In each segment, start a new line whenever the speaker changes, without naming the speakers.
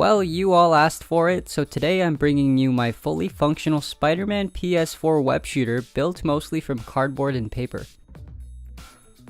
Well, you all asked for it, so today I'm bringing you my fully functional Spider-Man PS4 web shooter built mostly from cardboard and paper.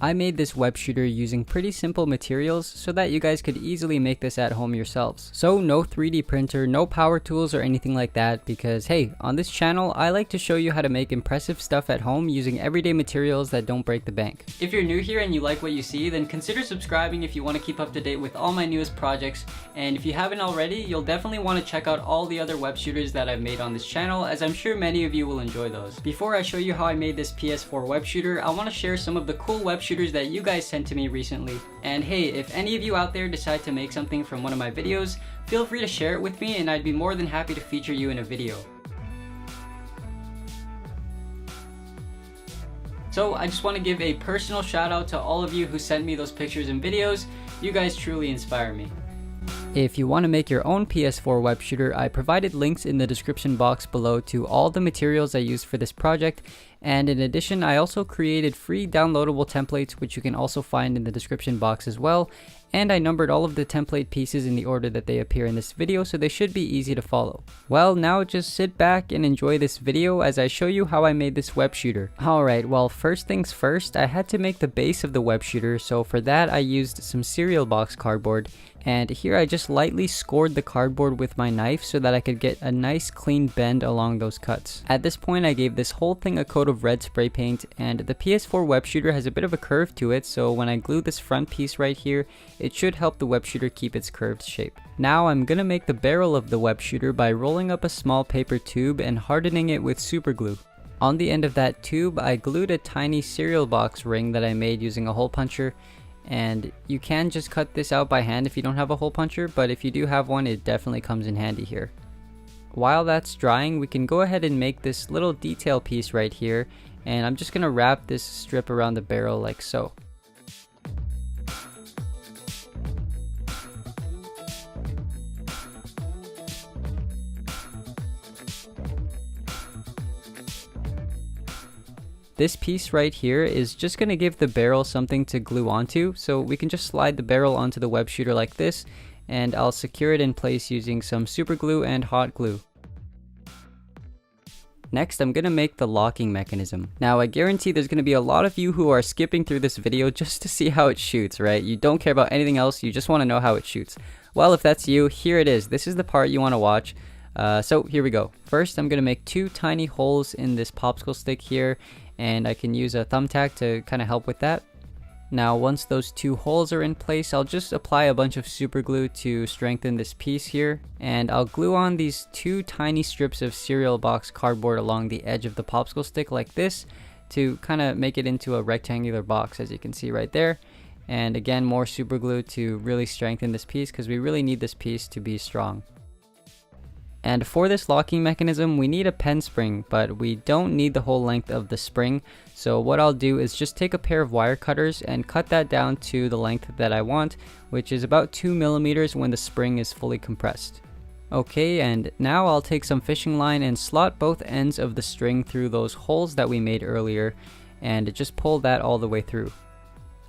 I made this web shooter using pretty simple materials so that you guys could easily make this at home yourselves. So no 3D printer, no power tools or anything like that, because hey, on this channel I like to show you how to make impressive stuff at home using everyday materials that don't break the bank. If you're new here and you like what you see, then consider subscribing if you want to keep up to date with all my newest projects, and if you haven't already, you'll definitely want to check out all the other web shooters that I've made on this channel, as I'm sure many of you will enjoy those. Before I show you how I made this PS4 web shooter, I want to share some of the cool web shooters that you guys sent to me recently. And hey, if any of you out there decide to make something from one of my videos, feel free to share it with me and I'd be more than happy to feature you in a video. So I just want to give a personal shout out to all of you who sent me those pictures and videos. You guys truly inspire me. If you want to make your own PS4 web shooter, I provided links in the description box below to all the materials I used for this project, and in addition I also created free downloadable templates which you can also find in the description box as well, and I numbered all of the template pieces in the order that they appear in this video, so they should be easy to follow. Well, now just sit back and enjoy this video as I show you how I made this web shooter. Alright, well, first things first, I had to make the base of the web shooter, so for that I used some cereal box cardboard, and here I just lightly scored the cardboard with my knife so that I could get a nice clean bend along those cuts. At this point I gave this whole thing a coat of red spray paint, and the PS4 web shooter has a bit of a curve to it, so when I glue this front piece right here, it should help the web shooter keep its curved shape. Now I'm gonna make the barrel of the web shooter by rolling up a small paper tube and hardening it with super glue. On the end of that tube I glued a tiny cereal box ring that I made using a hole puncher, and you can just cut this out by hand if you don't have a hole puncher, but if you do have one, it definitely comes in handy here. While that's drying, we can go ahead and make this little detail piece right here, and I'm just gonna wrap this strip around the barrel like so. This piece right here is just going to give the barrel something to glue onto, so we can just slide the barrel onto the web shooter like this, and I'll secure it in place using some super glue and hot glue. Next, I'm going to make the locking mechanism. Now, I guarantee there's going to be a lot of you who are skipping through this video just to see how it shoots, right? You don't care about anything else, you just want to know how it shoots. Well, if that's you, here it is. This is the part you want to watch. So here we go. First, I'm going to make two tiny holes in this popsicle stick here, and I can use a thumbtack to kind of help with that. Now once those two holes are in place, I'll just apply a bunch of super glue to strengthen this piece here, and I'll glue on these two tiny strips of cereal box cardboard along the edge of the popsicle stick like this to kind of make it into a rectangular box, as you can see right there. And again, more super glue to really strengthen this piece because we really need this piece to be strong. And for this locking mechanism, we need a pen spring, but we don't need the whole length of the spring. So what I'll do is just take a pair of wire cutters and cut that down to the length that I want, which is about 2 millimeters when the spring is fully compressed. Okay, and now I'll take some fishing line and slot both ends of the string through those holes that we made earlier, and just pull that all the way through.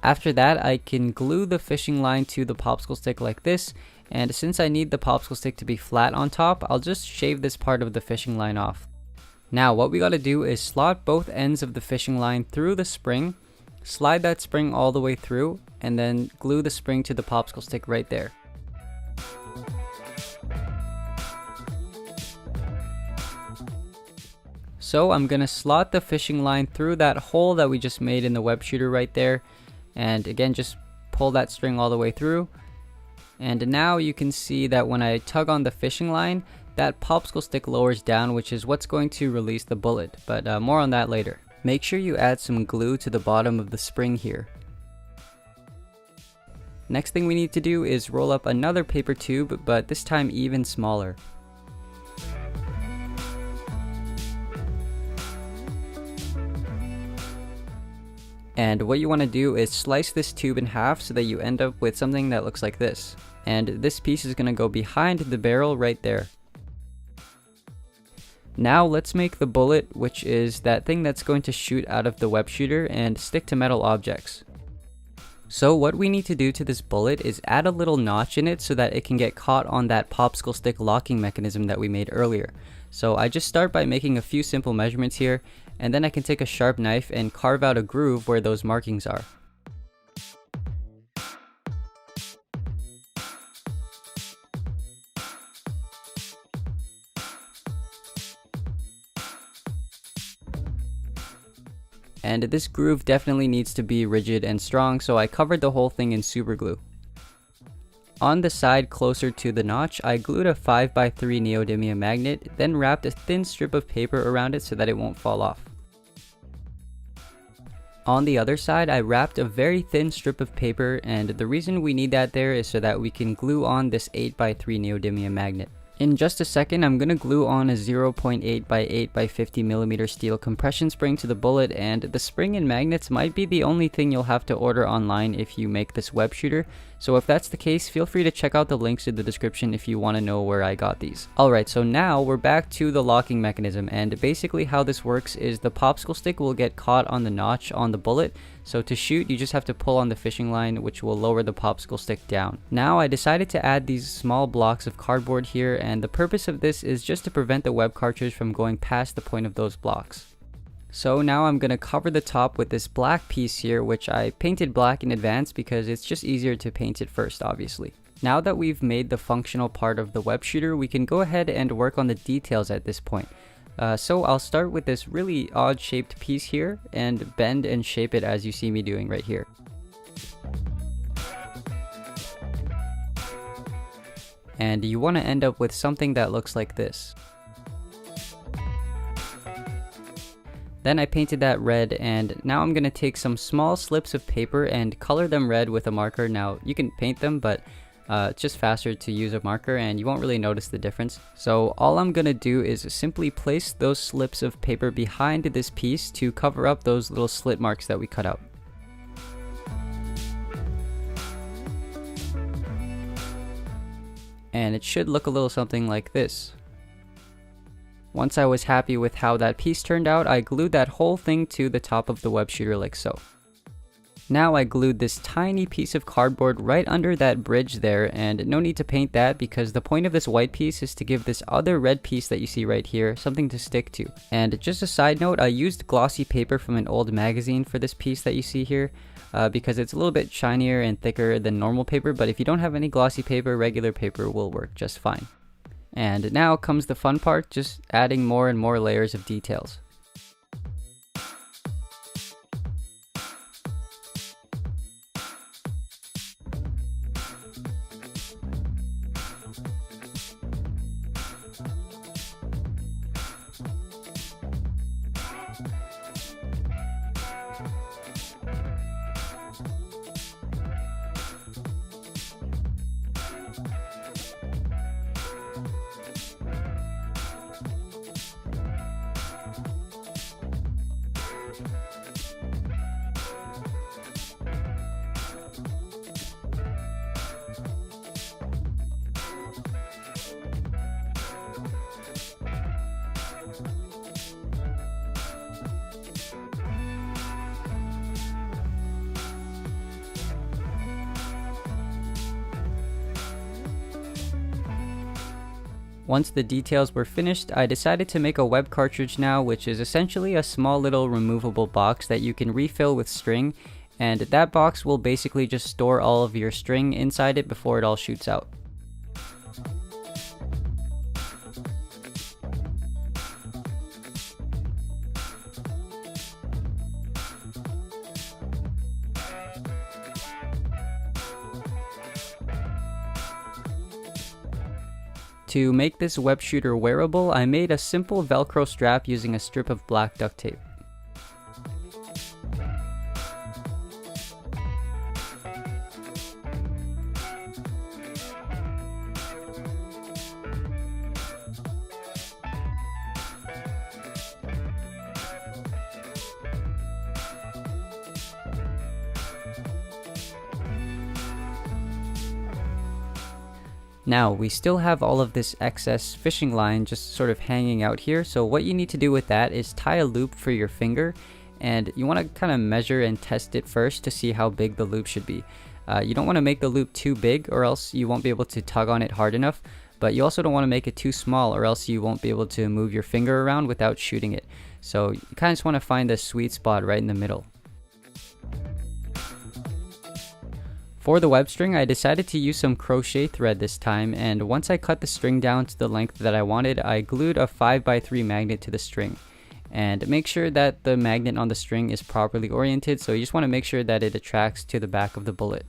After that, I can glue the fishing line to the popsicle stick like this, and since I need the popsicle stick to be flat on top, I'll just shave this part of the fishing line off. Now what we gotta do is slot both ends of the fishing line through the spring, slide that spring all the way through, and then glue the spring to the popsicle stick right there. So I'm gonna slot the fishing line through that hole that we just made in the web shooter right there, and again just pull that string all the way through. And now you can see that when I tug on the fishing line, that popsicle stick lowers down, which is what's going to release the bullet, but more on that later. Make sure you add some glue to the bottom of the spring here. Next thing we need to do is roll up another paper tube, but this time even smaller. And what you want to do is slice this tube in half so that you end up with something that looks like this. And this piece is going to go behind the barrel right there. Now let's make the bullet, which is that thing that's going to shoot out of the web shooter and stick to metal objects. So what we need to do to this bullet is add a little notch in it so that it can get caught on that popsicle stick locking mechanism that we made earlier. So I just start by making a few simple measurements here, and then I can take a sharp knife and carve out a groove where those markings are. And this groove definitely needs to be rigid and strong, so I covered the whole thing in super glue. On the side closer to the notch, I glued a 5x3 neodymium magnet, then wrapped a thin strip of paper around it so that it won't fall off. On the other side, I wrapped a very thin strip of paper, and the reason we need that there is so that we can glue on this 8x3 neodymium magnet. In just a second, I'm going to glue on a 0.8 by 8 by 50 millimeter steel compression spring to the bullet, and the spring and magnets might be the only thing you'll have to order online if you make this web shooter. So if that's the case, feel free to check out the links in the description if you want to know where I got these. Alright, so now we're back to the locking mechanism, and basically how this works is the popsicle stick will get caught on the notch on the bullet. So to shoot, you just have to pull on the fishing line, which will lower the popsicle stick down. Now I decided to add these small blocks of cardboard here, and the purpose of this is just to prevent the web cartridge from going past the point of those blocks. So now I'm going to cover the top with this black piece here, which I painted black in advance because it's just easier to paint it first, obviously. Now that we've made the functional part of the web shooter, we can go ahead and work on the details at this point. So I'll start with this really odd shaped piece here and bend and shape it as you see me doing right here. And you want to end up with something that looks like this. Then I painted that red, and now I'm going to take some small slips of paper and color them red with a marker. Now you can paint them, but it's just faster to use a marker and you won't really notice the difference. So all I'm gonna do is simply place those slips of paper behind this piece to cover up those little slit marks that we cut out. And it should look a little something like this. Once I was happy with how that piece turned out, I glued that whole thing to the top of the web shooter like so. Now I glued this tiny piece of cardboard right under that bridge there, and no need to paint that because the point of this white piece is to give this other red piece that you see right here something to stick to. And just a side note, I used glossy paper from an old magazine for this piece that you see here because it's a little bit shinier and thicker than normal paper, but if you don't have any glossy paper, regular paper will work just fine. And now comes the fun part, just adding more and more layers of details. Once the details were finished, I decided to make a web cartridge now, which is essentially a small little removable box that you can refill with string, and that box will basically just store all of your string inside it before it all shoots out. To make this web shooter wearable, I made a simple Velcro strap using a strip of black duct tape. Now, we still have all of this excess fishing line just sort of hanging out here, so what you need to do with that is tie a loop for your finger, and you want to kind of measure and test it first to see how big the loop should be. You don't want to make the loop too big or else you won't be able to tug on it hard enough, but you also don't want to make it too small or else you won't be able to move your finger around without shooting it. So you kind of just want to find the sweet spot right in the middle. For the web string, I decided to use some crochet thread this time, and once I cut the string down to the length that I wanted, I glued a 5x3 magnet to the string. And make sure that the magnet on the string is properly oriented, so you just want to make sure that it attracts to the back of the bullet.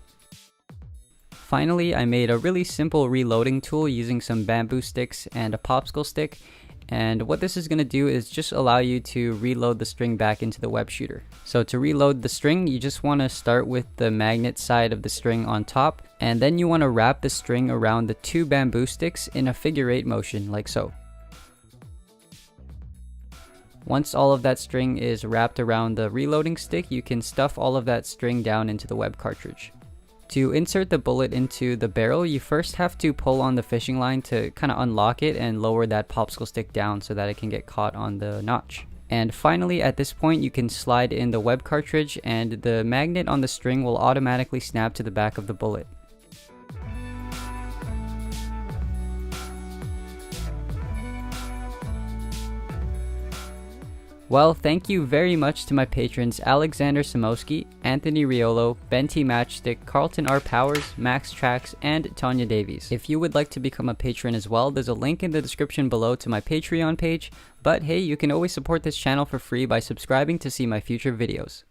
Finally, I made a really simple reloading tool using some bamboo sticks and a popsicle stick. And what this is going to do is just allow you to reload the string back into the web shooter. So to reload the string, you just want to start with the magnet side of the string on top, and then you want to wrap the string around the 2 bamboo sticks in a figure 8 motion, like so. Once all of that string is wrapped around the reloading stick, you can stuff all of that string down into the web cartridge. To insert the bullet into the barrel, you first have to pull on the fishing line to kind of unlock it and lower that popsicle stick down so that it can get caught on the notch. And finally, at this point, you can slide in the web cartridge and the magnet on the string will automatically snap to the back of the bullet. Well, thank you very much to my patrons Alexander Samowski, Anthony Riolo, Ben T Matchstick, Carlton R. Powers, Max Trax, and Tanya Davies. If you would like to become a patron as well, there's a link in the description below to my Patreon page, but hey, you can always support this channel for free by subscribing to see my future videos.